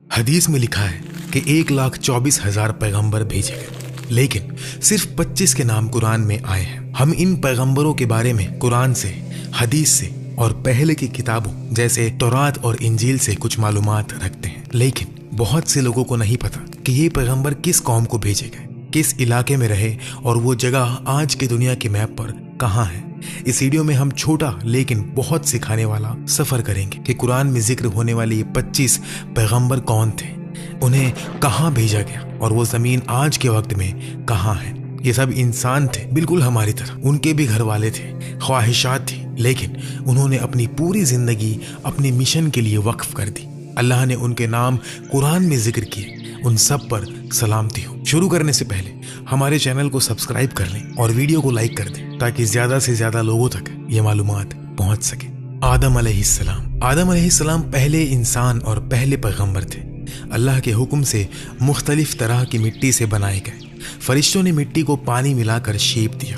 حدیث میں لکھا ہے کہ 1,24,000 پیغمبر بھیجے گئے، لیکن صرف 25 کے نام قرآن میں آئے ہیں۔ ہم ان پیغمبروں کے بارے میں قرآن سے، حدیث سے اور پہلے کی کتابوں جیسے تورات اور انجیل سے کچھ معلومات رکھتے ہیں، لیکن بہت سے لوگوں کو نہیں پتا کہ یہ پیغمبر کس قوم کو بھیجے گئے، کس علاقے میں رہے اور وہ جگہ آج کی دنیا کے میپ پر کہاں ہے۔ اس ویڈیو میں ہم چھوٹا لیکن بہت سکھانے والا سفر کریں گے کہ قرآن میں ذکر ہونے والے یہ 25 پیغمبر کون تھے، انہیں کہاں بھیجا گیا اور وہ زمین آج کے وقت میں کہاں ہے۔ یہ سب انسان تھے، بالکل ہماری طرح، ان کے بھی گھر والے تھے، خواہشات تھی، لیکن انہوں نے اپنی پوری زندگی اپنے مشن کے لیے وقف کر دی۔ اللہ نے ان کے نام قرآن میں ذکر کیے، ان سب پر سلامتی ہو۔ شروع کرنے سے پہلے ہمارے چینل کو سبسکرائب کر لیں اور ویڈیو کو لائک کر دیں تاکہ زیادہ سے زیادہ لوگوں تک یہ معلومات پہنچ سکے۔ آدم علیہ السلام پہلے انسان اور پہلے پیغمبر تھے۔ اللہ کے حکم سے مختلف طرح کی مٹی سے بنائے گئے۔ فرشتوں نے مٹی کو پانی ملا کر شیپ دیا،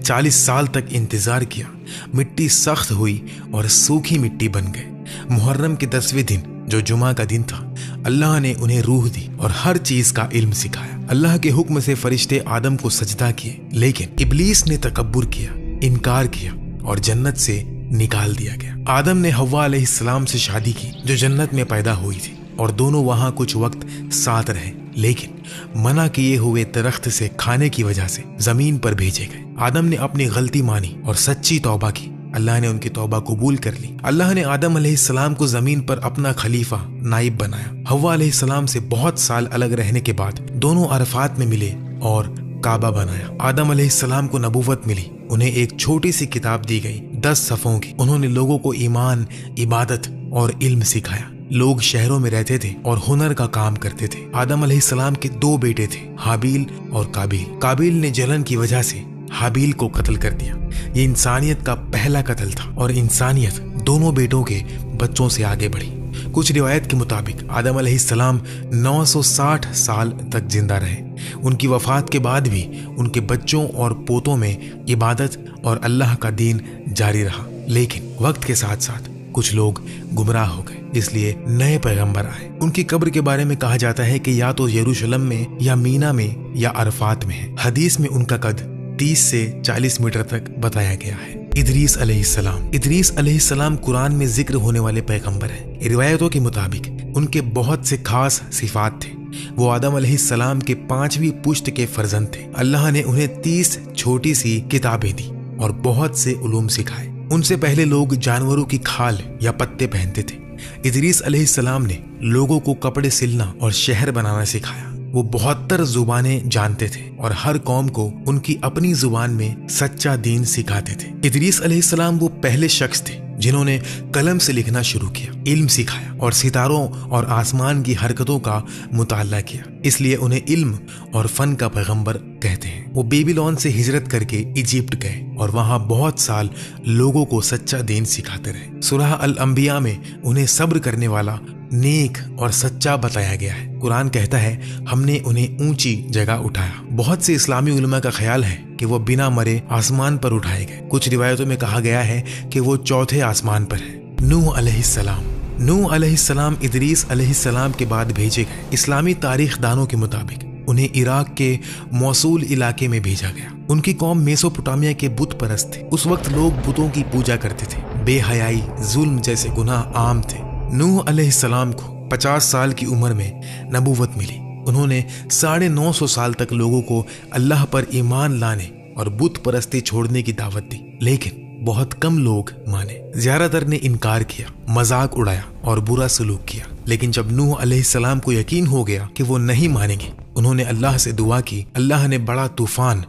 40 سال تک انتظار کیا، مٹی سخت ہوئی اور سوکھی مٹی بن گئے۔ محرم کے 10ویں دن جو جمعہ کا دن تھا، اللہ نے انہیں روح دی اور ہر چیز کا علم سکھایا۔ اللہ کے حکم سے فرشتے آدم کو سجدہ کیے، لیکن ابلیس نے تکبر کیا، انکار کیا اور جنت سے نکال دیا گیا۔ آدم نے حوا علیہ السلام سے شادی کی جو جنت میں پیدا ہوئی تھی، اور دونوں وہاں کچھ وقت ساتھ رہے، لیکن منع کیے ہوئے درخت سے کھانے کی وجہ سے زمین پر بھیجے گئے۔ آدم نے اپنی غلطی مانی اور سچی توبہ کی، اللہ نے ان کی توبہ قبول کر لی۔ اللہ نے آدم علیہ السلام کو زمین پر اپنا خلیفہ، نائب بنایا۔ حوا علیہ السلام سے بہت سال الگ رہنے کے بعد دونوں عرفات میں ملے اور کعبہ بنایا۔ آدم علیہ السلام کو نبوت ملی، انہیں ایک چھوٹی سی کتاب دی گئی 10 صفحوں کی۔ انہوں نے لوگوں کو ایمان، عبادت اور علم سکھایا۔ لوگ شہروں میں رہتے تھے اور ہنر کا کام کرتے تھے۔ آدم علیہ السلام کے 2 بیٹے تھے، حابیل اور قابیل۔ قابیل نے جلن کی وجہ سے حابیل کو قتل کر دیا۔ یہ انسانیت کا پہلا قتل تھا اور انسانیت دونوں بیٹوں کے بچوں سے آگے بڑھی۔ کچھ روایت کے مطابق آدم علیہ السلام 960 سال تک زندہ رہے۔ ان کی وفات کے بعد بھی ان کے بچوں اور پوتوں میں عبادت اور اللہ کا دین جاری رہا، لیکن وقت کے ساتھ ساتھ کچھ لوگ گمراہ ہو گئے، اس لیے نئے پیغمبر آئے۔ ان کی قبر کے بارے میں کہا جاتا ہے کہ یا تو یروشلم میں یا مینا میں یا عرفات میں ہے۔ حدیث میں ان کا قد 30 سے 40 میٹر تک بتایا گیا ہے۔ ادریس علیہ السلام قرآن میں ذکر ہونے والے پیغمبر ہیں۔ روایتوں کے مطابق ان کے بہت سے خاص صفات تھے۔ وہ آدم علیہ السلام کے 5ویں پشت کے فرزند تھے۔ اللہ نے انہیں 30 چھوٹی سی کتابیں دی اور بہت سے علوم سکھائے۔ ان سے پہلے لوگ جانوروں کی کھال یا پتے پہنتے تھے۔ ادریس علیہ السلام نے لوگوں کو کپڑے سلنا اور شہر بنانا سکھایا۔ وہ 72 زبانیں جانتے تھے اور ہر قوم کو ان کی اپنی زبان میں سچا دین سکھاتے تھے۔ ادریس علیہ السلام وہ پہلے شخص تھے جنہوں نے قلم سے لکھنا شروع کیا، علم سکھایا اور ستاروں اور آسمان کی حرکتوں کا مطالعہ کیا، اس لیے انہیں علم اور فن کا پیغمبر کہتے ہیں۔ وہ بیبیلون سے ہجرت کر کے ایجپٹ گئے اور وہاں بہت سال لوگوں کو سچا دین سکھاتے رہے۔ سورہ الانبیاء میں انہیں صبر کرنے والا، نیک اور سچا بتایا گیا ہے۔ قرآن کہتا ہے ہم نے انہیں اونچی جگہ اٹھایا۔ بہت سے اسلامی علماء کا خیال ہے کہ وہ بنا مرے آسمان پر اٹھائے گئے۔ کچھ روایتوں میں کہا گیا ہے کہ وہ 4تھے آسمان پر ہے۔ نوح علیہ السلام ادریس علیہ السلام کے بعد بھیجے گئے۔ اسلامی تاریخ دانوں کے مطابق انہیں عراق کے موصول علاقے میں بھیجا گیا۔ ان کی قوم میسوپوٹامیہ کے بت پرست تھے۔ اس وقت لوگ بتوں کی پوجا کرتے تھے۔ بے حیائی، ظلم جیسے گناہ عام تھے۔ نوح علیہ السلام کو 50 سال کی عمر میں نبوت ملی۔ انہوں نے 950 سال تک لوگوں کو اللہ پر ایمان لانے اور بت پرستی چھوڑنے کی دعوت دی، لیکن بہت کم لوگ مانے۔ زیادہ تر نے انکار کیا، مذاق اڑایا اور برا سلوک کیا۔ لیکن جب نوح علیہ السلام کو یقین ہو گیا کہ وہ نہیں مانیں گے، انہوں نے اللہ سے دعا کی۔ اللہ نے بڑا طوفان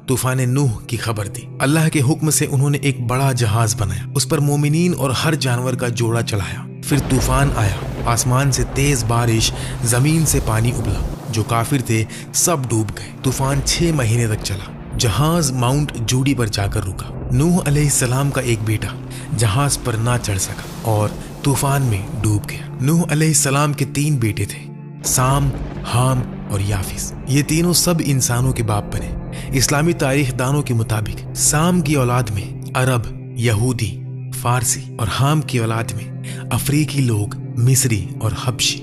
نوح کی خبر دی۔ اللہ کے حکم سے انہوں نے ایک بڑا جہاز بنایا، اس پر مومنین اور ہر جانور کا جوڑا چڑھایا۔ پھر طوفان آیا، آسمان سے تیز بارش، زمین سے پانی ابلا۔ جو کافر تھے سب ڈوب گئے۔ طوفان 6 مہینے تک چلا۔ جہاز ماؤنٹ جوڈی پر جا کر رکا۔ نوح علیہ السلام کا ایک بیٹا جہاز پر نہ چڑھ سکا اور طوفان میں ڈوب گیا۔ نوح علیہ السلام کے 3 بیٹے تھے، سام، حام اور یافس۔ یہ تینوں سب انسانوں کے باپ بنے۔ اسلامی تاریخ دانوں کے مطابق سام کی اولاد میں عرب، یہودی، فارسی اور حام کی اولاد میں افریقی لوگ، مصری اور حبشی۔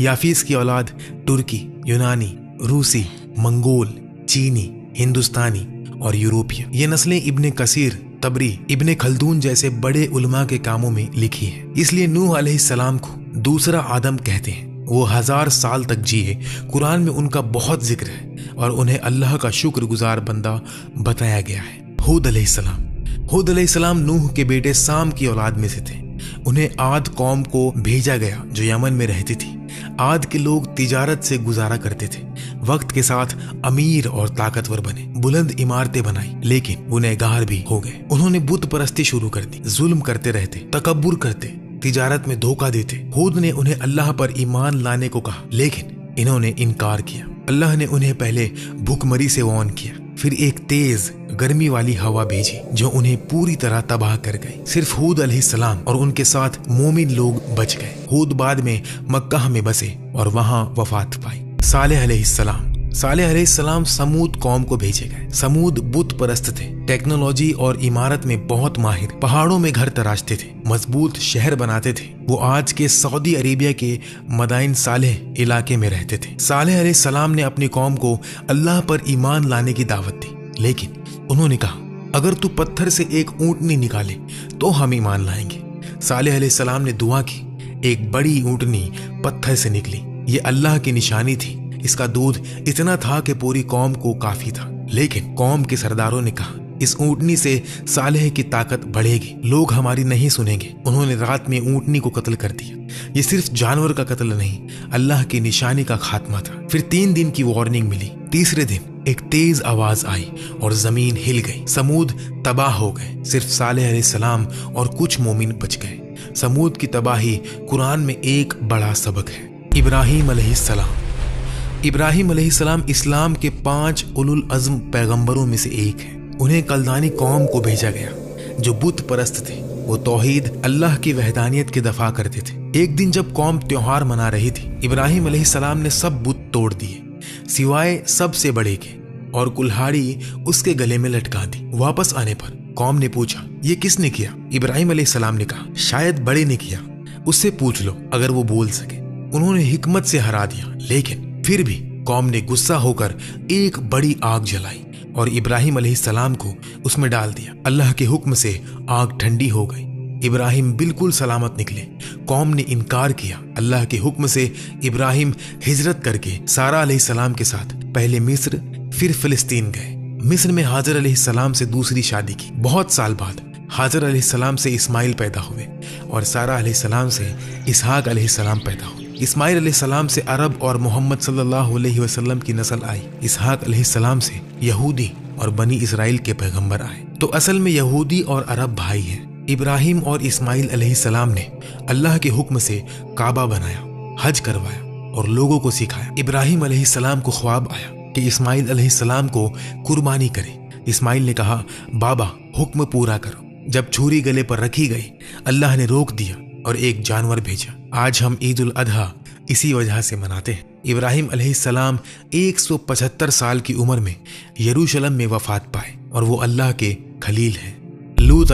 याफीस की औलाद तुर्की, यूनानी, रूसी, मंगोल, चीनी, हिंदुस्तानी और यूरोपीय। ये नस्लें इब्ने कसीर, तबरी, इब्ने खल्दून जैसे बड़े उलमा के कामों में लिखी है। इसलिए नूह अलैहिस्सलाम को दूसरा आदम कहते हैं। वो 1000 साल तक जिए। कुरान में उनका बहुत जिक्र है और उन्हें अल्लाह का शुक्रगुजार बंदा बताया गया है। हूद अलैहिस्सलाम नूह के बेटे साम की औलाद में से थे। उन्हें आद कौम को भेजा गया जो यमन में रहती थी। आद के लोग तिजारत से गुजारा करते थे। वक्त के साथ अमीर और ताकतवर बने, बुलंद इमारतें बनाई, लेकिन गुनहगार भी हो गए। उन्होंने बुत परस्ती शुरू कर दी, जुल्म करते रहते, तकब्बुर करते, तिजारत में धोखा देते। हूद ने उन्हें अल्लाह पर ईमान लाने को कहा, लेकिन इन्होंने इनकार किया। अल्लाह ने उन्हें पहले भूखमरी से वार्न किया, फिर एक तेज गर्मी वाली हवा भेजी जो उन्हें पूरी तरह तबाह कर गई। सिर्फ हूद अलैहिस्सलाम और उनके साथ मोमिन लोग बच गए। हूद बाद में मक्का में बसे और वहां वफात पाई। सालेह अलैहिस्सलाम समूद कौम को भेजे गए। समूद बुत परस्त थे, टेक्नोलॉजी और इमारत में बहुत माहिर, पहाड़ों में घर तराशते थे, मजबूत शहर बनाते थे। वो आज के सऊदी अरेबिया के मदाइन सालेह इलाके में रहते थे। सालेह अलैहिस्सलाम ने अपनी कौम को अल्लाह पर ईमान लाने की दावत दी, लेकिन उन्होंने कहा, अगर तू पत्थर से एक ऊंटनी निकाले तो हम ईमान लाएंगे। सालेह अलैहिस्सलाम ने दुआ की, एक बड़ी ऊंटनी पत्थर से निकली। ये अल्लाह की निशानी थी। इसका दूध इतना था कि पूरी कौम को काफी था। लेकिन कौम के सरदारों ने कहा, इस ऊंटनी से सालेह की ताकत बढ़ेगी, लोग हमारी नहीं सुनेंगे। उन्होंने रात में ऊंटनी को कत्ल कर दिया। ये सिर्फ जानवर का कत्ल नहीं, अल्लाह की निशानी का खात्मा था। फिर 3 दिन की वार्निंग मिली। तीसरे दिन एक तेज आवाज आई और जमीन हिल गई। समूद तबाह हो गए। सिर्फ सालेह अलैहिस्सलाम और कुछ मोमिन बच गए। समूद की तबाही कुरान में एक बड़ा सबक है। इब्राहिम अलैहिस्सलाम इस्लाम के 5 उलुल अज़्म पैगंबरों में से एक हैं। उन्हें कल्दानी कौम को भेजा गया जो बुत परस्त थे। वो तौहीद, अल्लाह की वहदानियत के दफा करते थे। एक दिन जब कौम त्योहार मना रही थी, इब्राहिम अलैहिस्सलाम ने सब बुत तोड़ दिए सिवाय सबसे बड़े के, और कुल्हाड़ी उसके गले में लटका दी। वापस आने पर कौम ने पूछा, ये किसने किया? इब्राहिम अलैहिस्सलाम ने कहा, शायद बड़े ने किया, उससे पूछ लो अगर वो बोल सके। उन्होंने हिकमत से हरा दिया, लेकिन फिर भी कौम ने गुस्सा होकर एक बड़ी आग जलाई और इब्राहिम अलैहिस्सलाम को उसमें डाल दिया। अल्लाह के हुक्म से आग ठंडी हो गई। इब्राहिम बिल्कुल सलामत निकले। कौम ने इनकार किया। अल्लाह के हुक्म से इब्राहिम हिजरत करके सारा अलैहिस्सलाम के साथ पहले मिस्र फिर फिलिस्तीन गए। मिस्र में हाजर अलैहिस्सलाम से दूसरी शादी की। बहुत साल बाद हाजर अलैहिस्सलाम से इस्माइल पैदा हुए और सारा अलैहिस्सलाम से इसहाक अलैहिस्सलाम पैदा हुए। इस्माइल अलैहिस्सलाम से अरब और मोहम्मद सल्लल्लाहु अलैहि वसल्लम की नस्ल आई। इसहाक अलैहिस्सलाम से यहूदी और बनी इसराइल के पैगंबर आए। तो असल में यहूदी और अरब भाई हैं। इब्राहिम और इस्माइल अलैहिस्सलाम ने अल्लाह के हुक्म से काबा बनाया, हज करवाया और लोगों को सिखाया। इब्राहिम अलैहिस्सलाम को ख्वाब आया कि इस्माइल अलैहिस्सलाम को कुर्बानी करे। इस्माइल ने कहा, बाबा हुक्म पूरा करो। जब छुरी गले पर रखी गई, अल्लाह ने रोक दिया और एक जानवर भेजा। आज हम ईद उल अधा इसी वजह से मनाते हैं। इब्राहिम अलैहिस्सलाम 175 साल की उम्र में यरूशलेम में वफात पाए और वो अल्लाह के खलील हैं। लूत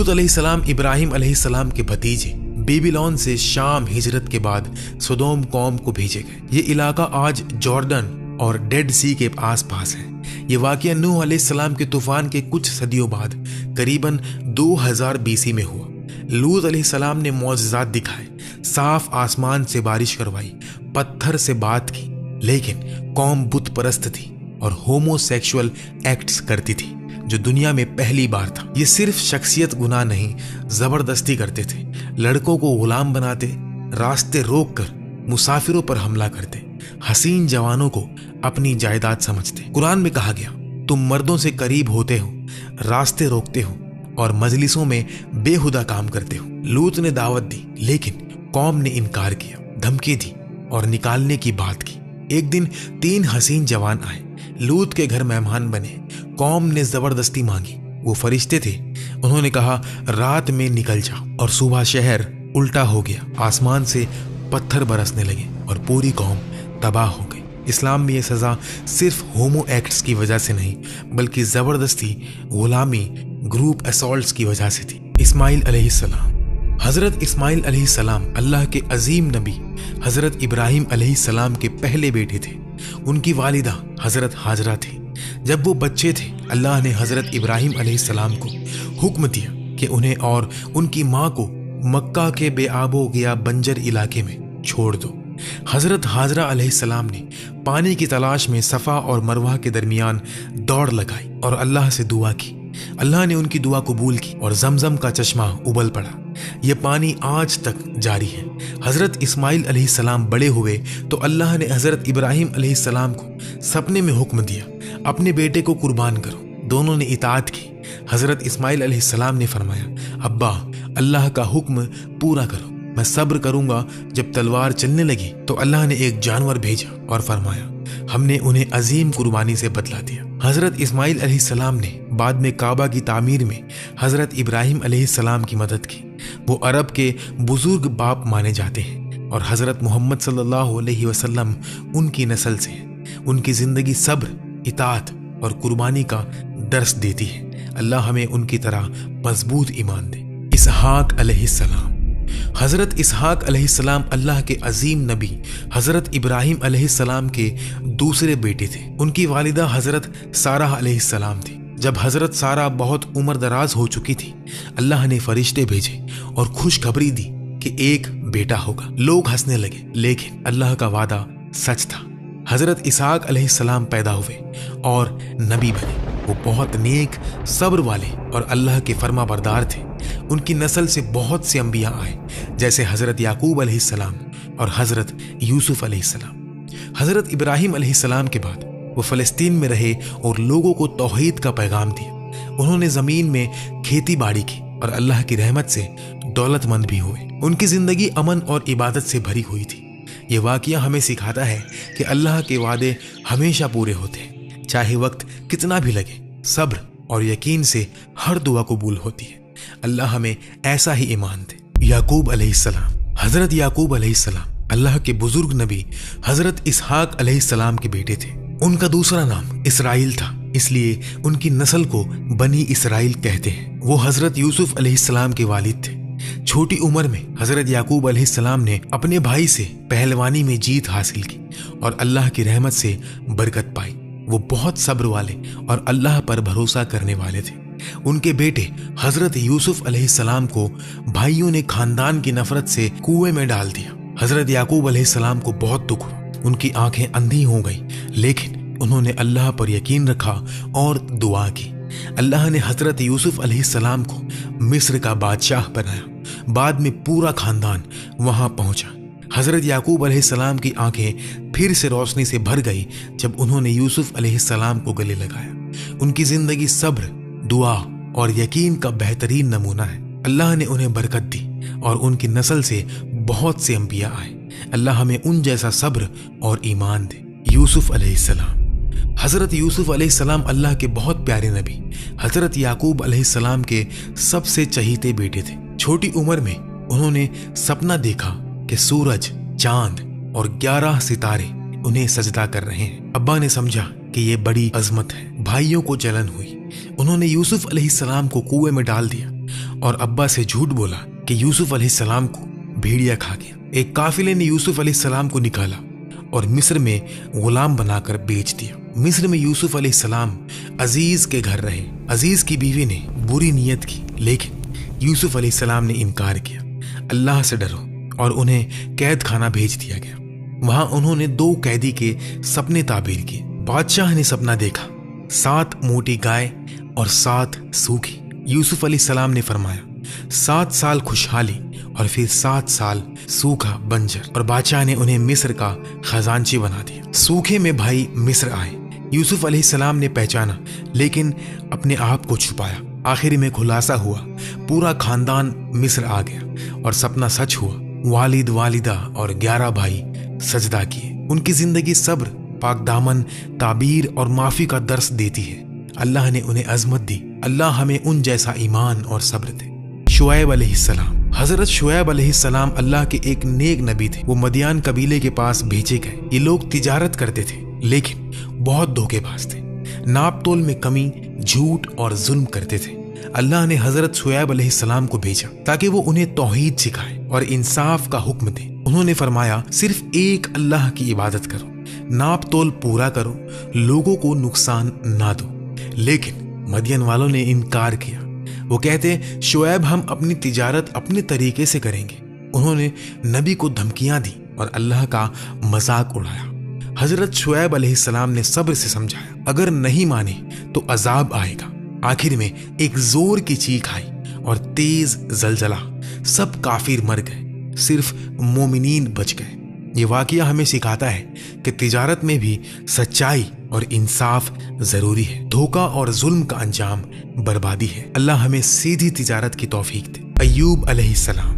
अलैहिस्सलाम इब्राहिम अलैहिस्सलाम के भतीजे बेबीलोन से शाम हिजरत के बाद सदोम कौम को भेजे गए। ये इलाका आज जॉर्डन और डेड सी के आसपास है। ये वाक़या नूह अलैहिस्सलाम के तूफान के कुछ सदियों बाद करीबन 2000 BC में हुआ। लूत अलैहिस्सलाम ने मौजज़ात दिखाए, साफ आसमान से बारिश करवाई, पत्थर से बात की, लेकिन कौम बुत परस्त थी और होमोसेक्सुअल एक्ट्स करती थी, जो दुनिया में पहली बार था। ये सिर्फ शख्सियत गुनाह नहीं, जबरदस्ती करते थे। लड़कों को गुलाम बनाते, रास्ते रोक कर मुसाफिरों पर हमला करते, हसीन जवानों को अपनी जायदाद समझते। कुरान में कहा गया, तुम मर्दों से करीब होते हो, रास्ते रोकते हो और मजलिसों में बेहुदा काम करते हो। लूत ने दावत दी, लेकिन कौम ने इनकार किया, धमकी दी और निकालने की बात की। एक दिन 3 हसीन जवान आए, लूत के घर मेहमान बने। कौम ने जबरदस्ती मांगी। वो फरिश्ते थे। उन्होंने कहा, रात में निकल जाओ, और सुबह शहर उल्टा हो गया। आसमान से पत्थर बरसने लगे और पूरी कौम तबाह हो गई। इस्लाम में यह सजा सिर्फ होमो एक्ट्स की वजह से नहीं, बल्कि जबरदस्ती, गुलामी, ग्रुप असॉल्ट्स की वजह से थी। इस्माइल अलैहिस्सलाम हजरत इस्माइल अलैहिस्सलाम अल्लाह के अजीम नबी हजरत इब्राहिम अलैहिस्सलाम के पहले बेटे थे। उनकी वालिदा हजरत हाजरा थी। जब वो बच्चे थे, अल्लाह ने हजरत इब्राहिम अलैहिस्सलाम को हुक्म दिया कि उन्हें और उनकी माँ को मक्का के बेआबो गया बंजर इलाके में छोड़ दो। हजरत हाजरा अलैहिस्सलाम ने पानी की तलाश में सफ़ा और मरवा के दरमियान दौड़ लगाई और अल्लाह से दुआ की। अल्लाह ने उनकी दुआ कबूल की और जमजम का चश्मा उबल पड़ा। यह पानी आज तक जारी है। हजरत इस्माइल अलैहिस्सलाम बड़े हुए तो अल्लाह ने हजरत इब्राहिम अलैहिस्सलाम को सपने में हुक्म दिया, अपने बेटे को कुर्बान करो। दोनों ने इताअत की। हजरत इस्माइल अलैहिस्सलाम ने फरमाया, अब्बा, अल्लाह का हुक्म पूरा करो, मैं सब्र करूंगा। जब तलवार चलने लगी तो अल्लाह ने एक जानवर भेजा और फरमाया, हमने उन्हें अजीम कुर्बानी से बदला दिया। हजरत इस्माइल अलैहिस्सलाम ने बाद में काबा की तामीर में हजरत इब्राहिम अलैहिस्सलाम की मदद की। वो अरब के बुजुर्ग बाप माने जाते हैं और हजरत मोहम्मद सल्लल्लाहु अलैहि वसल्लम उनकी नस्ल से हैं। उनकी जिंदगी सब्र, इताअत और कुर्बानी का दर्स देती है। अल्लाह हमें उनकी तरह मजबूत ईमान दे। इसहाक अलैहिस्सलाम। हजरत इसहाक अलैहिस्सलाम अल्लाह के अजीम नबी हजरत इब्राहिम अलैहिस्सलाम के दूसरे बेटे थे। उनकी वालिदा हजरत सारा अलैहिस्सलाम थी। जब हजरत सारा बहुत उम्र दराज हो चुकी थी, अल्लाह ने फरिश्ते भेजे और खुशखबरी दी कि एक बेटा होगा। लोग हंसने लगे, लेकिन अल्लाह का वादा सच था। हजरत इसहाक अलैहिस्सलाम पैदा हुए और नबी बने। वो बहुत नेक, सब्र वाले और अल्लाह के फर्मा बरदार थे। उनकी नस्ल से बहुत से अंबिया आए, जैसे हजरत याकूब अलैहिस्सलाम और हजरत यूसुफ अलैहिस्सलाम। हजरत इब्राहिम अलैहिस्सलाम के बाद वो फलस्तीन में रहे और लोगों को तौहीद का पैगाम दिया। उन्होंने जमीन में खेती बाड़ी की और अल्लाह की रहमत से दौलतमंद भी हुए। उनकी जिंदगी अमन और इबादत से भरी हुई थी। ये वाकया हमें सिखाता है कि अल्लाह के वादे हमेशा पूरे होते हैं, चाहे वक्त कितना भी लगे। सब्र और यकीन से हर दुआ कबूल होती है। अल्लाह हमें ऐसा ही ईमान दे। याकूब अलैहिस्सलाम। हजरत याकूब अलैहिस्सलाम अल्लाह के बुजुर्ग नबी हजरत इसहाक अलैहिस्सलाम के बेटे थे। उनका दूसरा नाम इसराइल था, इसलिए उनकी नस्ल को बनी इसराइल कहते हैं। वो हजरत यूसुफ अलैहिस्सलाम के वालिद थे। छोटी उम्र में हजरत याकूब अलैहिस्सलाम ने अपने भाई से पहलवानी में जीत हासिल की और अल्लाह की रहमत से बरकत पाई। वो बहुत सब्र वाले और अल्लाह पर भरोसा करने वाले थे। उनके बेटे हजरत यूसुफ अलैहिस्सलाम को भाइयों ने खानदान की नफरत से कुएं में डाल दिया। हजरत याकूब अलैहिस्सलाम को बहुत दुख हुआ। उनकी आंखें अंधी हो गई, लेकिन उन्होंने अल्लाह पर यकीन रखा और दुआ की। अल्लाह ने हजरत यूसुफ अलैहिस्सलाम को मिस्र का बादशाह बनाया। बाद में पूरा खानदान वहां पहुंचा। हजरत याकूब अलैहिस्सलाम की आंखें फिर से रोशनी से भर गई जब उन्होंने यूसुफ अलैहिस्सलाम को गले लगाया। उनकी जिंदगी सब्र, दुआ और यकीन का बेहतरीन नमूना है। अल्लाह ने उन्हें बरकत दी और उनकी नस्ल से बहुत से अंबिया आए। अल्लाह हमें उन जैसा सब्र और ईमान दे। यूसुफ अलैहिस्सलाम। हजरत यूसुफ अलैहिस्सलाम अल्लाह के बहुत प्यारे नबी हजरत याकूब अलैहिस्सलाम के सबसे चहीते बेटे थे। छोटी उम्र में उन्होंने सपना देखा कि सूरज, चांद और 11 सितारे उन्हें सजदा कर रहे हैं। अब्बा ने समझा कि ये बड़ी अजमत है। भाइयों को जलन हुई। उन्होंने यूसुफ अलैहिस्सलाम को कुएं में डाल दिया और अब्बा से झूठ बोला कि यूसुफ अलैहिस्सलाम को भेड़िया खा गया। एक काफिले ने यूसुफ अलैहिस्सलाम को निकाला और मिस्र में गुलाम बनाकर बेच दिया। मिस्र में यूसुफ अलैहिस्सलाम अजीज के घर रहे। अजीज की बीवी ने बुरी नीयत की, लेकिन यूसुफ अलैहिस्सलाम ने इनकार किया। अल्लाह से डरो और उन्हें कैद खाना भेज दिया गया। वहां उन्होंने 2 कैदी के सपने ताबीर किए। बादशाह ने सपना देखा, 7 मोटी गाय और 7 सूखी। यूसुफ अलैहिस्सलाम ने फरमाया, 7 साल खुशहाली और फिर 7 साल सूखा बंजर। और बादशाह ने उन्हें मिस्र का खजांची बना दिया। सूखे में भाई मिस्र आए। यूसुफ अलैहिस्सलाम ने पहचाना, लेकिन अपने आप को छुपाया। आखिर में खुलासा हुआ, पूरा खानदान मिस्र आ गया और सपना सच हुआ। वालिद, वालिदा और 11 भाई सजदा किए। उनकी जिंदगी सब्र, पाकदामन, ताबीर और माफी का दर्स देती है। अल्लाह ने उन्हें अजमत दी। अल्लाह हमें उन जैसा ईमान और सब्र दे। शुएब अलैहिस्सलाम। हजरत शुएब अलैहिस्सलाम अल्लाह के एक नेक नबी थे। वो मदियान कबीले के पास भेजे गए। ये लोग तिजारत करते थे, लेकिन बहुत धोखेबाज थे। नाप तोल में कमी, झूठ और जुल्म करते थे। अल्लाह ने हजरत शुएब अलैहिस्सलाम को भेजा ताकि वो उन्हें तौहीद सिखाए और इंसाफ का हुक्म दे। उन्होंने फरमाया, सिर्फ एक अल्लाह की इबादत करो, नाप तोल पूरा करो, लोगों को नुकसान ना दो। लेकिन मदियन वालों ने इनकार किया। वो कहते, शुएब हम अपनी तिजारत अपने तरीके से करेंगे। उन्होंने नबी को धमकियां दी और अल्लाह का मजाक उड़ाया। हजरत शुएब अलैहिस्सलाम ने सब्र से समझाया, अगर नहीं माने तो अजाब आएगा। आखिर में एक जोर की चीख आई और तेज जलजला, सब काफिर मर गए, सिर्फ मोमिनीन बच गए। ये वाकया हमें सिखाता है कि तिजारत में भी सच्चाई और इंसाफ जरूरी है। धोखा और जुल्म का अंजाम बर्बादी है। अल्लाह हमें सीधी तिजारत की तौफीक दे। अय्यूब अलैहिस्सलाम।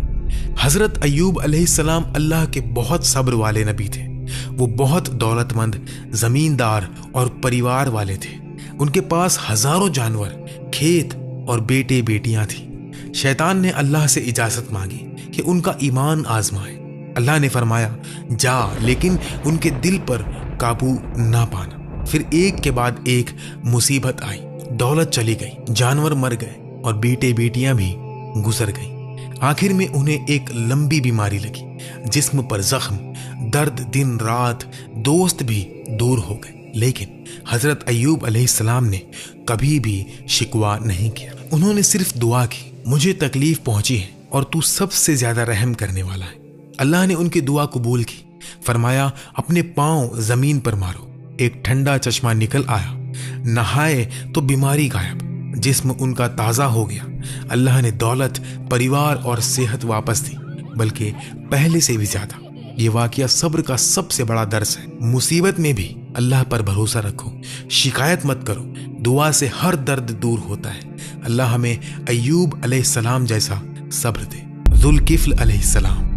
हजरत अय्यूब अलैहिस्सलाम अल्लाह के बहुत सब्र वाले नबी थे। वो बहुत दौलतमंद, जमींदार और परिवार वाले थे। उनके पास हजारों जानवर, खेत और बेटे बेटियां थी। शैतान ने अल्लाह से इजाजत मांगी कि उनका ईमान आजमाए। अल्लाह ने फरमाया, जा, लेकिन उनके दिल पर काबू ना पाना। फिर एक के बाद एक मुसीबत आई। दौलत चली गई, जानवर मर गए और बेटे बेटियां भी गुजर गई। आखिर में उन्हें एक लंबी बीमारी लगी, जिस्म पर जख्म, दर्द दिन रात, दोस्त भी दूर हो गए। लेकिन हजरत अय्यूब अलैहिस्सलाम ने कभी भी शिकवा नहीं किया। उन्होंने सिर्फ दुआ की, मुझे तकलीफ पहुंची है और तू सबसे ज्यादा रहम करने वाला है। अल्लाह ने उनकी दुआ कबूल की। फरमाया, अपने पांव जमीन पर मारो। एक ठंडा चश्मा निकल आया। नहाए तो बीमारी गायब, जिस्म उनका ताजा हो गया। अल्लाह ने दौलत, परिवार और सेहत वापस दी, बल्कि पहले से भी ज्यादा। ये वाकया सब्र का सबसे बड़ा दर्स है। मुसीबत में भी अल्लाह पर भरोसा रखो, शिकायत मत करो, दुआ से हर दर्द दूर होता है। अल्लाह हमें अय्यूब अलैहिस्सलाम जैसा सब्र दे। जुल्किफ्ल अलैहिस्सलाम।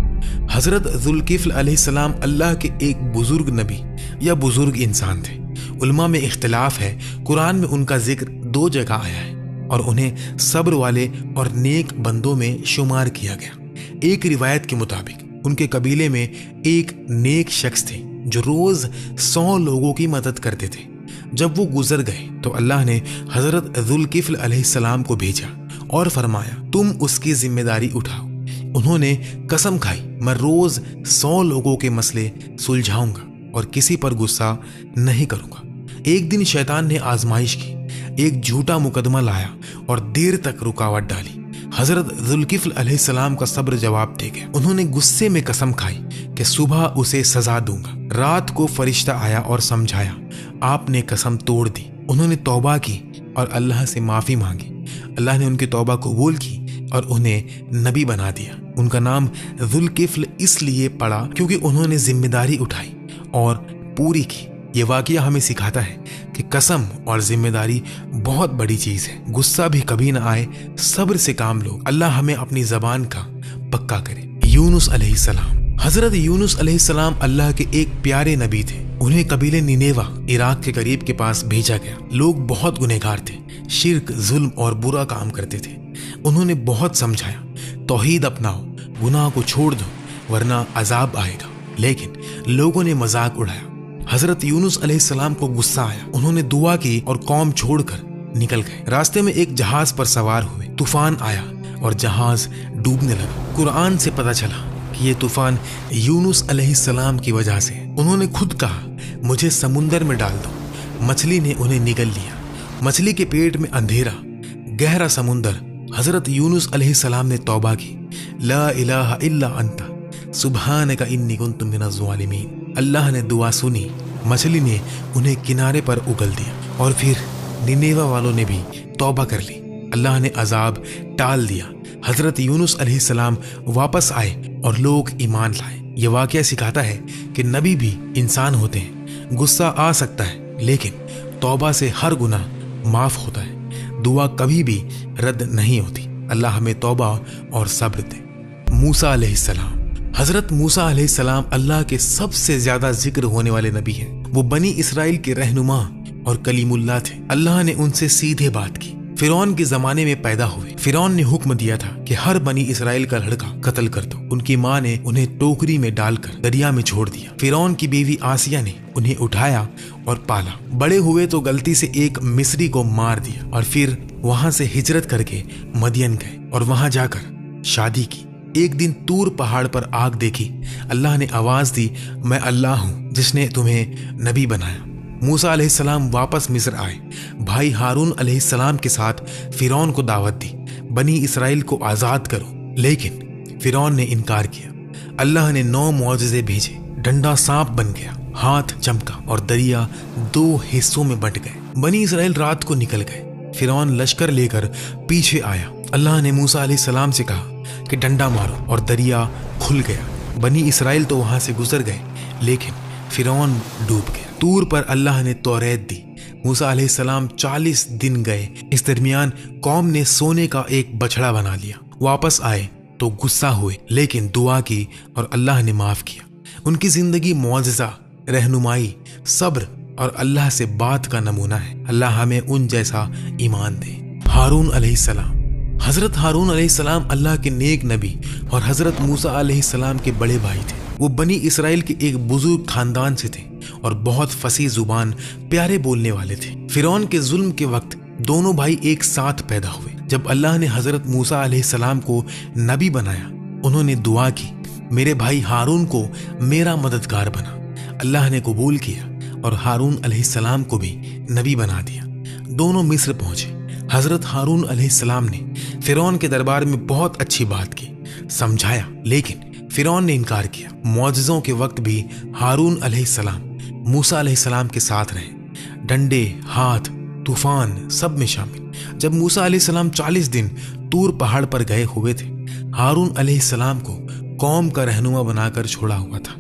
हजरत जुल्किफ्ल अलैहिस्सलाम अल्लाह के एक बुजुर्ग नबी या बुजुर्ग इंसान थे। उलमा में इख्तिलाफ है। कुरान में उनका जिक्र 2 जगह आया है और उन्हें सब्र वाले और नेक बंदों में शुमार किया गया। एक रिवायत के मुताबिक उनके कबीले में एक नेक शख्स थे जो रोज 100 लोगों की मदद करते थे। जब वो गुजर गए तो अल्लाह ने हजरत जुल्किफ्ल अलैहिस्सलाम को भेजा और फरमाया, तुम उसकी जिम्मेदारी उठाओ। उन्होंने कसम खाई, मैं रोज 100 लोगों के मसले सुलझाऊंगा और किसी पर गुस्सा नहीं करूंगा। एक दिन शैतान ने आजमाइश की, एक झूठा मुकदमा लाया और देर तक रुकावट डाली। हजरत जुल्किफ्ल अलैहिस्सलाम का सब्र जवाब दे गया। उन्होंने गुस्से में कसम खाई कि सुबह उसे सजा दूंगा। रात को फरिश्ता आया और समझाया, आपने कसम तोड़ दी। उन्होंने तौबा की और अल्लाह से माफी मांगी। अल्लाह ने उनकी तौबा कबूल की और उन्हें नबी बना दिया। उनका नाम जुल्किफ्ल इसलिए पड़ा क्योंकि उन्होंने जिम्मेदारी उठाई और पूरी की। ये वाकया हमें सिखाता है कि कसम और जिम्मेदारी बहुत बड़ी चीज है। गुस्सा भी कभी ना आए, सब्र से काम लो। अल्लाह हमें अपनी जबान का पक्का करे। यूनुस अलैहिस्सलाम। हजरत यूनुस अलैहिस्सलाम अल्लाह के एक प्यारे नबी थे। उन्हें कबीले निनेवा, इराक के करीब के पास भेजा गया। लोग बहुत गुनहगार थे, शिर्क, जुल्म और बुरा काम करते थे। उन्होंने बहुत समझाया, तौहीद अपनाओ, गुनाह को छोड़ दो वरना अजाब आएगा। लेकिन लोगों ने मजाक उड़ाया। हजरत यूनुस अलैहिस्सलाम को गुस्सा आया। उन्होंने दुआ की और कौम छोड़कर निकल गए। रास्ते में एक जहाज पर सवार हुए। तूफान आया और जहाज डूबने लगा। कुरान से पता चला कि ये तूफान यूनुस अलैहिस्सलाम की वजह से। उन्होंने खुद कहा, मुझे समुंदर में डाल दो। मछली ने उन्हें निगल लिया। मछली के पेट में अंधेरा, गहरा समुंदर। हजरत यूनुस अलैहिस्सलाम ने तौबा की, ला इलाहा इल्ला अंता सुब्हानका इन्नी कुन्तु मिनज़ ज़ालिमीन। अल्लाह ने दुआ सुनी। मछली ने उन्हें किनारे पर उगल दिया और फिर निनेवा वालों ने भी तौबा कर ली। अल्लाह ने अजाब टाल दिया। हजरत यूनुस अलैहिस्सलाम वापस आए और लोग ईमान लाए। ये वाकया सिखाता है कि नबी भी इंसान होते हैं। गुस्सा आ सकता है, लेकिन तौबा से हर गुनाह माफ होता है। दुआ कभी भी रद्द नहीं होती। अल्लाह हमें तौबा और सब्र दे। मूसा अलैहिस्सलाम। हजरत मूसा अलैहिस्सलाम अल्लाह के सबसे ज्यादा जिक्र होने वाले नबी हैं। वो बनी इसराइल के रहनुमा और कलीमुल्लाह थे। अल्लाह ने उनसे सीधे बात की, फिरौन के जमाने में पैदा हुए। फिरौन ने हुक्म दिया था कि हर बनी इसराइल का लड़का कत्ल कर दो। उनकी माँ ने उन्हें टोकरी में डालकर दरिया में छोड़ दिया। फिरौन की बीवी आसिया ने उन्हें उठाया और पाला। बड़े हुए तो गलती से एक मिस्री को मार दिया और फिर वहां से हिजरत करके मदियन गए और वहां जाकर शादी की। एक दिन तूर पहाड़ पर आग देखी। अल्लाह ने आवाज दी, मैं अल्लाह हूं जिसने तुम्हें नबी बनाया। मूसा अलैहिस्सलाम वापस मिस्र आए। भाई हारून अलैहिस्सलाम के साथ फिरौन को दावत दी, बनी इसराइल को आजाद करो, लेकिन फिरौन ने इनकार किया। अल्लाह ने 9 मौजज़े भेजे। डंडा सांप बन गया, हाथ चमका और दरिया 2 हिस्सों में बंट गए। बनी इसराइल रात को निकल गए। फिरौन लश्कर लेकर पीछे आया। अल्लाह ने मूसा अलैहिस्सलाम से कहा कि डंडा मारो और दरिया खुल गया। बनी इसराइल तो वहां से गुजर गए, लेकिन फिरौन डूब गया। तूर पर अल्लाह ने तौरेत दी। मूसा अलैहिस्सलाम 40 दिन गए। इस दरमियान कौम ने सोने का एक बछड़ा बना लिया। वापस आए तो गुस्सा हुए, लेकिन दुआ की और अल्लाह ने माफ किया। उनकी जिंदगी मौजज़ा, रहनुमाई, सब्र और अल्लाह से बात का नमूना है। अल्लाह हमें उन जैसा ईमान दे। हारून अलैहिस्सलाम। हजरत हारून अलैहिस्सलाम अल्लाह के नेक नबी और हजरत मूसा अलैहिस्सलाम के बड़े भाई थे। वो बनी इसराइल के एक बुजुर्ग खानदान से थे और बहुत फसी जुबान, प्यारे बोलने वाले थे। फिरौन के जुल्म के वक्त दोनों भाई एक साथ पैदा हुए। जब अल्लाह ने हजरत मूसा अलैहिस्सलाम को नबी बनाया, उन्होंने दुआ की, मेरे भाई हारून को मेरा मददगार बना। अल्लाह ने कबूल किया और हारून अलैहिस्सलाम को भी नबी बना दिया। दोनों मिस्र पहुंचे। हजरत हारून अलैहिस्सलाम ने फिरौन के दरबार में बहुत अच्छी बात की, समझाया, लेकिन फिरौन ने इनकार किया। मौजज़ों के वक्त भी हारून अलैहिस्सलाम मूसा अलैहिस्सलाम के साथ रहे। डंडे, हाथ, तूफान सब में शामिल। जब मूसा अलैहिस्सलाम 40 दिन तूर पहाड़ पर गए हुए थे, हारून अलैहिस्सलाम को कौम का रहनुमा बनाकर छोड़ा हुआ था।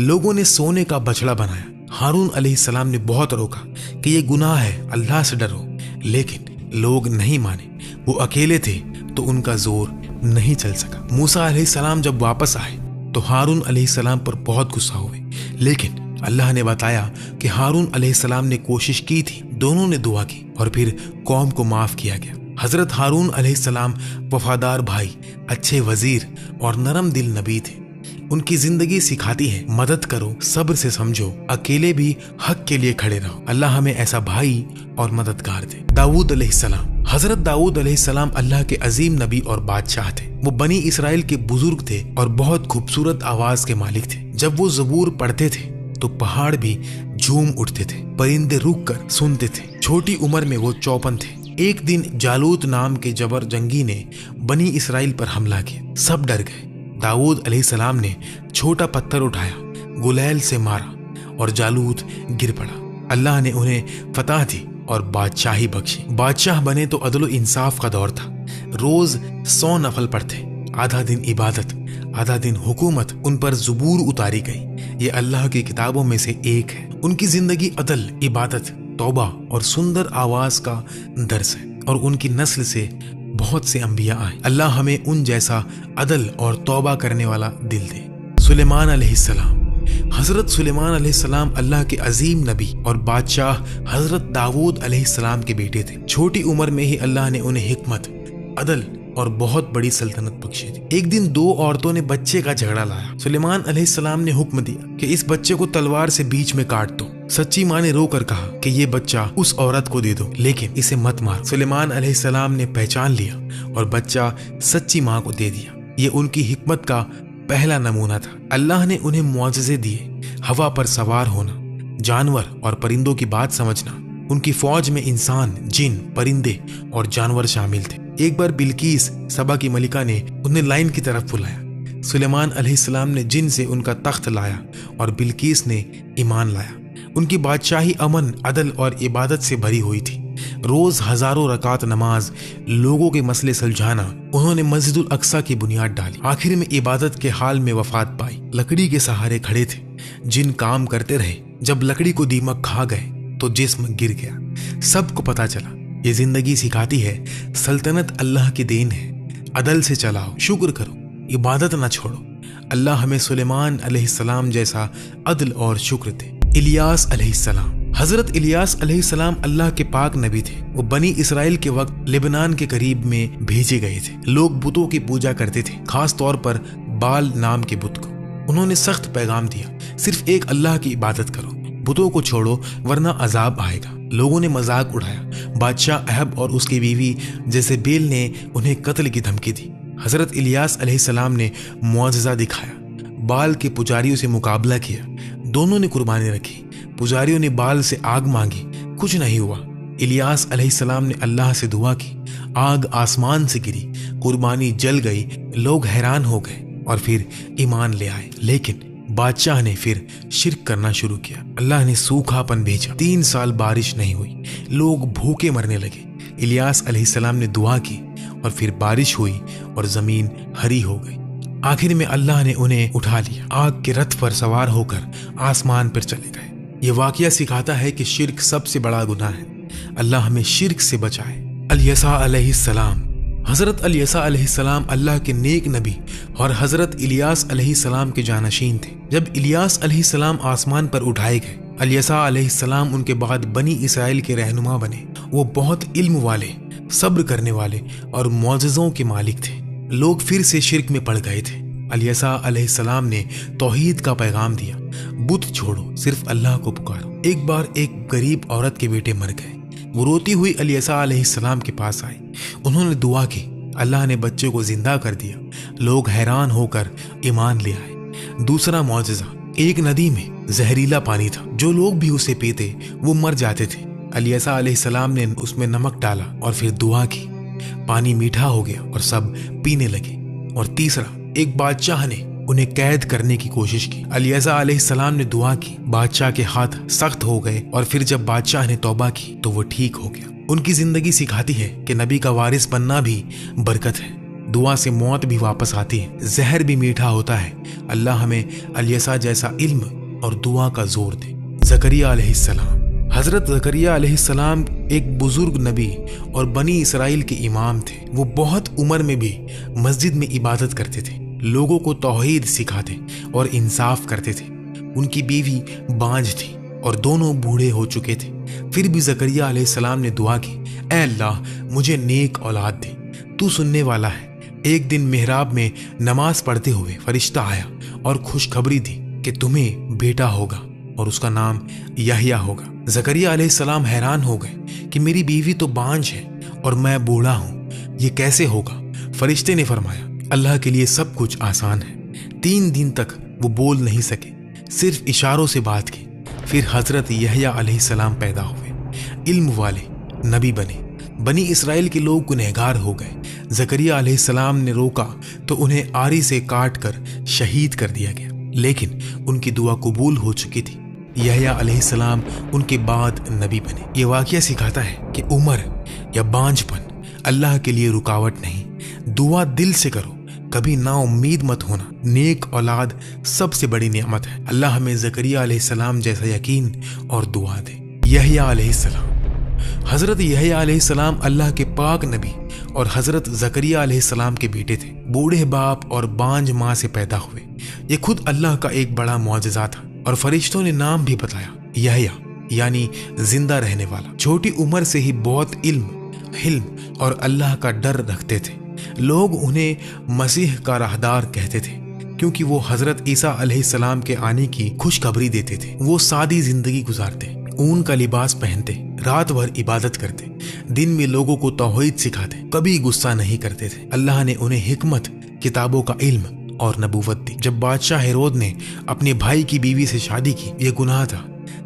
लोगों ने सोने का बछड़ा बनाया। हारून अलैहिस्सलाम ने बहुत रोका कि ये गुनाह है, अल्लाह से डरो, लेकिन लोग नहीं माने। वो अकेले थे तो उनका जोर नहीं चल सका। मूसा अलैहिस्सलाम जब वापस आए तो हारून अलैहिस्सलाम पर बहुत गुस्सा हुए, लेकिन अल्लाह ने बताया कि हारून अलैहिस्सलाम ने कोशिश की थी। दोनों ने दुआ की और फिर कौम को माफ किया गया। हजरत हारून अलैहिस्सलाम वफादार भाई, अच्छे वजीर और नरम दिल नबी थे। उनकी जिंदगी सिखाती है, मदद करो, सब्र से समझो, अकेले भी हक के लिए खड़े रहो। अल्लाह हमें ऐसा भाई और मददगार दे। दाऊद अलैहिस्सलाम। हजरत दाऊद अलैहिस्सलाम अल्लाह के अजीम नबी और बादशाह थे। वो बनी इसराइल के बुजुर्ग थे और बहुत खूबसूरत आवाज के मालिक थे। जब वो ज़बूर पढ़ते थे तो पहाड़ भी झूम उठते थे, परिंदे रुक कर सुनते थे। छोटी उम्र में वो 54 थे। एक दिन जालूत नाम के जबर जंगी ने बनी इसराइल पर हमला किया। सब डर गए। दाऊद अलैहिस्सलाम ने छोटा पत्थर उठाया, गुलैल से मारा और जालूत गिर पड़ा। अल्लाह ने उन्हें फतह दी और बादशाही बख्शी। बादशाह बने तो अदल इंसाफ का दौर था। रोज 100 नफल पढ़ते, आधा दिन इबादत, आधा दिन हुकूमत। उन पर ज़बूर उतारी गई। ये अल्लाह की किताबों में से एक है। उनकी जिंदगी अदल, इबादत, तौबा और सुंदर आवाज का दर्स है और उनकी नस्ल से बहुत से अंबिया आए। अल्लाह हमें उन जैसा अदल और तौबा करने वाला दिल दे। सुलेमान अलैहिस्सलाम। हजरत सुलेमान अलैहिस्सलाम अल्लाह के अजीम नबी और बादशाह हजरत दाऊद अलैहिस्सलाम के बेटे थे। छोटी उम्र में ही अल्लाह ने उन्हें हिकमत, अदल और बहुत बड़ी सल्तनत बख्शी थी। एक दिन 2 औरतों ने बच्चे का झगड़ा लाया। सुलेमान अलैहिस्सलाम ने हुक्म दिया कि इस बच्चे को तलवार से बीच में काट दो। सच्ची माँ ने रोकर कहा कि ये बच्चा उस औरत को दे दो, लेकिन इसे मत मारो। सुलेमान अलैहिस्सलाम ने पहचान लिया और बच्चा सच्ची माँ को दे दिया। ये उनकी हिकमत का पहला नमूना था। अल्लाह ने उन्हें मुआजिज़े दिए, हवा पर सवार होना, जानवर और परिंदों की बात समझना। उनकी फौज में इंसान, जिन, परिंदे और जानवर शामिल थे। एक बार बिल्कीस, सबा की मलिका ने उन्हें लाइन की तरफ बुलाया। सुलेमान अलैहिस्सलाम ने जिन से उनका तख्त लाया और बिल्कीस ने ईमान लाया। उनकी बादशाही अमन, अदल और इबादत से भरी हुई थी। रोज हजारों रकात नमाज, लोगों के मसले सुलझाना। उन्होंने मस्जिदुल अक्सा की बुनियाद डाली। आखिर में इबादत के हाल में वफात पाई। लकड़ी के सहारे खड़े थे। जिन काम करते रहे। जब लकड़ी को दीमक खा गए तो जिस्म गिर गया। सबको पता चला। ये जिंदगी सिखाती है, सल्तनत अल्लाह की देन है। अदल से चलाओ, शुक्र करो, इबादत न छोड़ो। अल्लाह हमें सुलेमान अलैहिस्सलाम जैसा अदल और शुक्र दे। इलियास अलैहिस्सलाम। حضرت الیاس علیہ السلام اللہ کے پاک نبی تھے۔ وہ بنی اسرائیل کے وقت لبنان کے قریب میں بھیجے گئے تھے۔ لوگ بتوں کی پوجا کرتے تھے، خاص طور پر بال نام کے بت کو۔ انہوں نے سخت پیغام دیا، صرف ایک اللہ کی عبادت کرو، بتوں کو چھوڑو ورنہ عذاب آئے گا۔ لوگوں نے مذاق اڑایا۔ بادشاہ اہب اور اس کی بیوی جیزبیل نے انہیں قتل کی دھمکی دی۔ حضرت الیاس علیہ السلام نے معجزہ دکھایا، بال کے پجاریوں سے مقابلہ کیا، دونوں نے قربانی رکھی۔ پجاریوں نے بال سے آگ مانگی، کچھ نہیں ہوا۔ الیاس علیہ السلام نے اللہ سے دعا کی، آگ آسمان سے گری، قربانی جل گئی۔ لوگ حیران ہو گئے اور پھر ایمان لے آئے، لیکن بادشاہ نے پھر شرک کرنا شروع کیا۔ اللہ نے سوکھا پن بھیجا، 3 سال بارش نہیں ہوئی، لوگ بھوکے مرنے لگے۔ الیاس علیہ السلام نے دعا کی اور پھر بارش ہوئی اور زمین ہری ہو گئی۔ آخر میں اللہ نے انہیں اٹھا لیا، آگ کے رتھ پر سوار ہو کر آسمان پر چلے گئے۔ یہ واقعہ سکھاتا ہے کہ شرک سب سے بڑا گناہ ہے۔ اللہ ہمیں شرک سے بچائے۔ الیسا علیہ السلام۔ حضرت الیسا علیہ السلام اللہ کے نیک نبی اور حضرت الیاس علیہ السلام کے جانشین تھے۔ جب الیاس علیہ السلام آسمان پر اٹھائے گئے، الیسا علیہ السلام ان کے بعد بنی اسرائیل کے رہنما بنے۔ وہ بہت علم والے، صبر کرنے والے اور معجزوں کے مالک تھے۔ لوگ پھر سے شرک میں پڑ گئے تھے۔ الیسا علیہ السلام نے توحید کا پیغام دیا، بت چھوڑو، صرف اللہ کو پکارو۔ ایک بار ایک غریب عورت کے بیٹے مر گئے۔ وہ روتی ہوئی الیسا علیہ السلام کے پاس آئی۔ انہوں نے دعا کی، اللہ نے بچے کو زندہ کر دیا۔ لوگ حیران ہو کر ایمان لے آئے۔ دوسرا معجزہ، ایک ندی میں زہریلا پانی تھا، جو لوگ بھی اسے پیتے وہ مر جاتے تھے۔ الیسا علیہ السلام نے اس میں نمک ڈالا اور پھر دعا کی، پانی میٹھا ہو گیا اور سب پینے لگے۔ اور تیسرا، ایک بادشاہ نے انہیں قید کرنے کی کوشش کی۔ الیسا علیہ السلام نے دعا کی، بادشاہ کے ہاتھ سخت ہو گئے اور پھر جب بادشاہ نے توبہ کی تو وہ ٹھیک ہو گیا۔ ان کی زندگی سکھاتی ہے کہ نبی کا وارث بننا بھی برکت ہے۔ دعا سے موت بھی واپس آتی ہے، زہر بھی میٹھا ہوتا ہے۔ اللہ ہمیں الیسا جیسا علم اور دعا کا زور دے۔ زکریا علیہ السلام۔ حضرت زکریا علیہ السلام ایک بزرگ نبی اور بنی اسرائیل کے امام تھے۔ وہ بہت عمر میں بھی مسجد میں عبادت کرتے تھے، لوگوں کو توحید سکھاتے اور انصاف کرتے تھے۔ ان کی بیوی بانجھ تھی اور دونوں بوڑھے ہو چکے تھے۔ پھر بھی زکریا علیہ السلام نے دعا کی، اے اللہ مجھے نیک اولاد دے، تو سننے والا ہے۔ ایک دن محراب میں نماز پڑھتے ہوئے فرشتہ آیا اور خوشخبری دی کہ تمہیں بیٹا ہوگا اور اس کا نام یحییٰ ہوگا۔ زکریا علیہ السلام حیران ہو گئے کہ میری بیوی تو بانجھ ہے اور میں بوڑھا ہوں، یہ کیسے ہوگا؟ فرشتے نے فرمایا، اللہ کے لیے سب کچھ آسان ہے۔ 3 دن تک وہ بول نہیں سکے، صرف اشاروں سے بات کی۔ پھر حضرت یحییٰ علیہ السلام پیدا ہوئے، علم والے، نبی بنے۔ بنی اسرائیل کے لوگ گنہگار ہو گئے۔ زکریا علیہ السلام نے روکا تو انہیں آری سے کاٹ کر شہید کر دیا گیا، لیکن ان کی دعا قبول ہو چکی تھی۔ یحییٰ علیہ السلام ان کے بعد نبی بنے۔ یہ واقعہ سکھاتا ہے کہ عمر یا بانجھ پن اللہ کے لیے رکاوٹ نہیں۔ دعا دل سے کرو، کبھی نا امید مت ہونا۔ نیک اولاد سب سے بڑی نعمت ہے۔ اللہ ہمیں زکریا علیہ السلام جیسا یقین اور دعا دے۔ یحییٰ علیہ السلام۔ حضرت یحییٰ علیہ السلام اللہ کے پاک نبی اور حضرت زکریا علیہ السلام کے بیٹے تھے۔ بوڑھے باپ اور بانجھ ماں سے پیدا ہوئے۔ یہ خود اللہ کا ایک بڑا معجزہ تھا، اور فرشتوں نے نام بھی بتایا، یحییٰ یعنی زندہ رہنے والا۔ چھوٹی عمر سے ہی بہت علم، حلم اور اللہ کا ڈر رکھتے تھے۔ لوگ انہیں مسیح کا راہدار کہتے تھے کیونکہ وہ حضرت عیسیٰ علیہ السلام کے آنے کی خوشخبری دیتے تھے۔ وہ سادی زندگی گزارتے، اون کا لباس پہنتے، رات بھر عبادت کرتے، دن میں لوگوں کو توحید سکھاتے، کبھی غصہ نہیں کرتے تھے۔ اللہ نے انہیں حکمت، کتابوں کا علم اور نبوت دی۔ جب بادشاہ ہیرود نے اپنے بھائی کی بیوی سے شادی کی، یہ گناہ تھا۔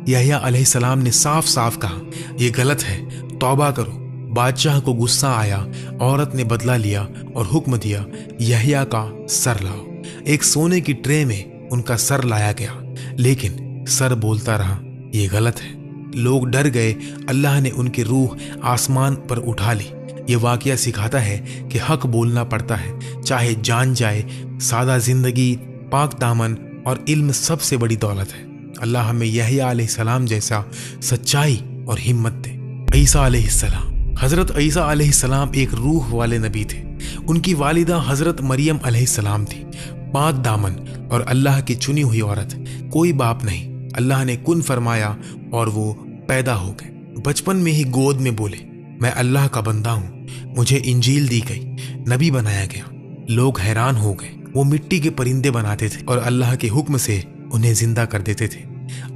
یحییٰ علیہ السلام نے صاف صاف کہا، یہ غلط ہے، توبہ کرو۔ بادشاہ کو غصہ آیا، عورت نے بدلہ لیا اور حکم دیا، یحییٰ کا سر لاؤ۔ ایک سونے کی ٹرے میں ان کا سر لایا گیا، لیکن سر بولتا رہا، یہ غلط ہے۔ لوگ ڈر گئے۔ اللہ نے ان کی روح آسمان پر اٹھا لی۔ یہ واقعہ سکھاتا ہے کہ حق بولنا پڑتا ہے، چاہے جان جائے۔ سادہ زندگی، پاک دامن اور علم سب سے بڑی دولت ہے۔ اللہ ہمیں یحییٰ علیہ السلام جیسا سچائی اور ہمت دے۔ عیسیٰ علیہ السلام۔ حضرت عیسیٰ علیہ السلام ایک روح والے نبی تھے۔ ان کی والدہ حضرت مریم علیہ السلام تھی، پاک دامن اور اللہ کی چنی ہوئی عورت۔ کوئی باپ نہیں، اللہ نے کن فرمایا اور وہ پیدا ہو گئے۔ بچپن میں ہی گود میں بولے میں اللہ کا بندہ ہوں، مجھے انجیل دی گئی، نبی بنایا گیا۔ لوگ حیران ہو گئے۔ وہ مٹی کے پرندے بناتے تھے اور اللہ کے حکم سے انہیں زندہ کر دیتے تھے۔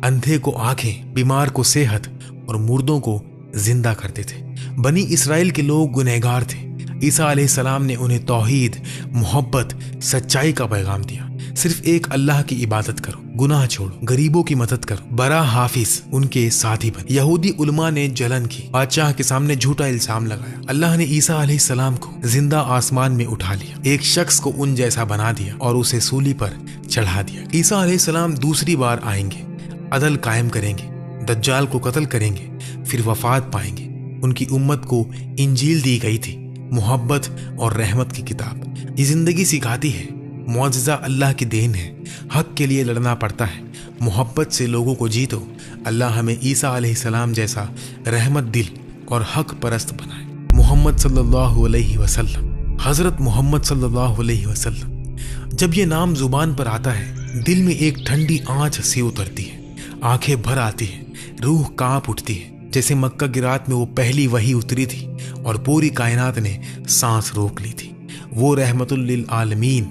اندھے کو آنکھیں، بیمار کو صحت اور مردوں کو زندہ کرتے تھے۔ بنی اسرائیل کے لوگ گنہگار تھے۔ عیسیٰ علیہ السلام نے انہیں توحید، محبت، سچائی کا پیغام دیا۔ صرف ایک اللہ کی عبادت کرو، گناہ چھوڑو، غریبوں کی مدد کرو، برا حافظ ان کے ساتھی بن۔ یہودی علماء نے جلن کی، بادشاہ کے سامنے جھوٹا الزام لگایا۔ اللہ نے عیسیٰ علیہ السلام کو زندہ آسمان میں اٹھا لیا، ایک شخص کو ان جیسا بنا دیا اور اسے سولی پر چڑھا دیا۔ عیسیٰ علیہ السلام دوسری بار آئیں گے، عدل قائم کریں گے، دجال کو قتل کریں گے، پھر وفات پائیں گے۔ ان کی امت کو انجیل دی گئی تھی، محبت اور رحمت کی کتاب۔ یہ زندگی سکھاتی ہے معجزہ اللہ کی دین ہے، حق کے لیے لڑنا پڑتا ہے، محبت سے لوگوں کو جیتو۔ اللہ ہمیں عیسیٰ علیہ السلام جیسا رحمت دل اور حق پرست بنائے۔ محمد صلی اللہ علیہ وسلم، حضرت محمد صلی اللہ علیہ وسلم۔ جب یہ نام زبان پر آتا ہے دل میں ایک ٹھنڈی آنچ سی اترتی ہے، آنکھیں بھر آتی ہیں، روح کانپ اٹھتی ہے، جیسے مکہ کی رات میں وہ پہلی وحی اتری تھی اور پوری کائنات نے سانس روک لی تھی۔ وہ رحمت للعالمین،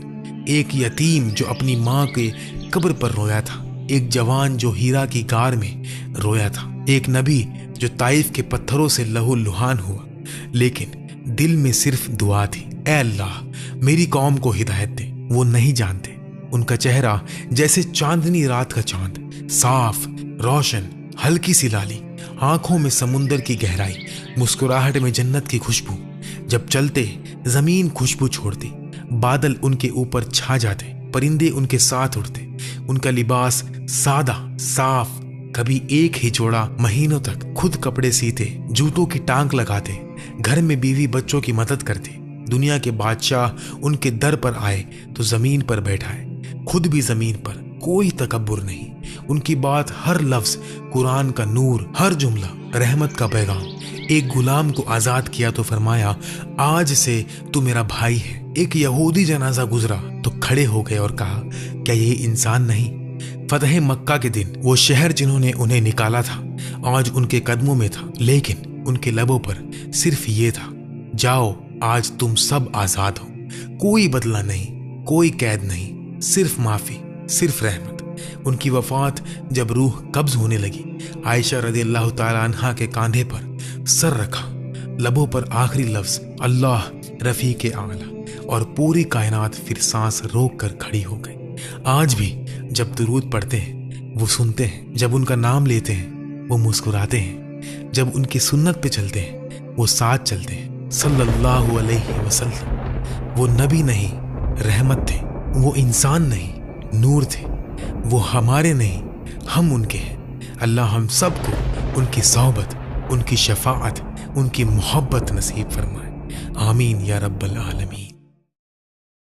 ایک یتیم جو اپنی ماں کے قبر پر رویا تھا، ایک جوان جو ہیرا کی غار میں رویا تھا، ایک نبی جو طائف کے پتھروں سے لہو لہان ہوا، لیکن دل میں صرف دعا تھی، اے اللہ میری قوم کو ہدایت دے۔ وہ نہیں جانتے، ان کا چہرہ جیسے چاندنی رات کا چاند، صاف، روشن، ہلکی سی لالی، آنکھوں میں سمندر کی گہرائی، مسکراہٹ میں جنت کی خوشبو۔ جب چلتے زمین خوشبو چھوڑتی، بادل ان کے اوپر چھا جاتے، پرندے ان کے ساتھ اڑتے۔ ان کا لباس سادہ، صاف، کبھی ایک ہی جوڑا مہینوں تک، خود کپڑے سیتے، جوتوں کی ٹانک لگاتے، گھر میں بیوی بچوں کی مدد کرتے۔ دنیا کے بادشاہ ان کے در پر آئے تو زمین پر بیٹھائے، خود بھی زمین پر، کوئی تکبر نہیں۔ ان کی بات، ہر لفظ قرآن کا نور، ہر جملہ رحمت کا پیغام۔ ایک غلام کو آزاد کیا تو فرمایا آج سے تو میرا بھائی ہے۔ ایک یہودی جنازہ گزرا تو کھڑے ہو گئے اور کہا کیا یہ انسان نہیں؟ فتح مکہ کے دن وہ شہر جنہوں نے انہیں نکالا تھا آج ان کے قدموں میں تھا، لیکن ان کے لبوں پر صرف یہ تھا، جاؤ آج تم سب آزاد ہو۔ کوئی بدلہ نہیں، کوئی قید نہیں، صرف معافی، صرف رحمت۔ ان کی وفات جب روح قبض ہونے لگی، عائشہ رضی اللہ تعالیٰ عنہا کے کاندھے پر سر رکھا، لبوں پر آخری لفظ اللہ رفیق اعلیٰ، اور پوری کائنات پھر سانس روک کر کھڑی ہو گئی۔ آج بھی جب درود پڑھتے ہیں وہ سنتے ہیں، جب ان کا نام لیتے ہیں وہ مسکراتے ہیں، جب ان کی سنت پہ چلتے ہیں وہ ساتھ چلتے ہیں۔ صلی اللہ علیہ وسلم۔ وہ نبی نہیں، رحمت تھے، وہ انسان نہیں، نور تھے، وہ ہمارے نہیں، ہم ان کے ہیں۔ اللہ ہم سب کو ان کی صحبت، ان کی شفاعت، ان کی محبت نصیب فرمائے، آمین یا رب العالمین۔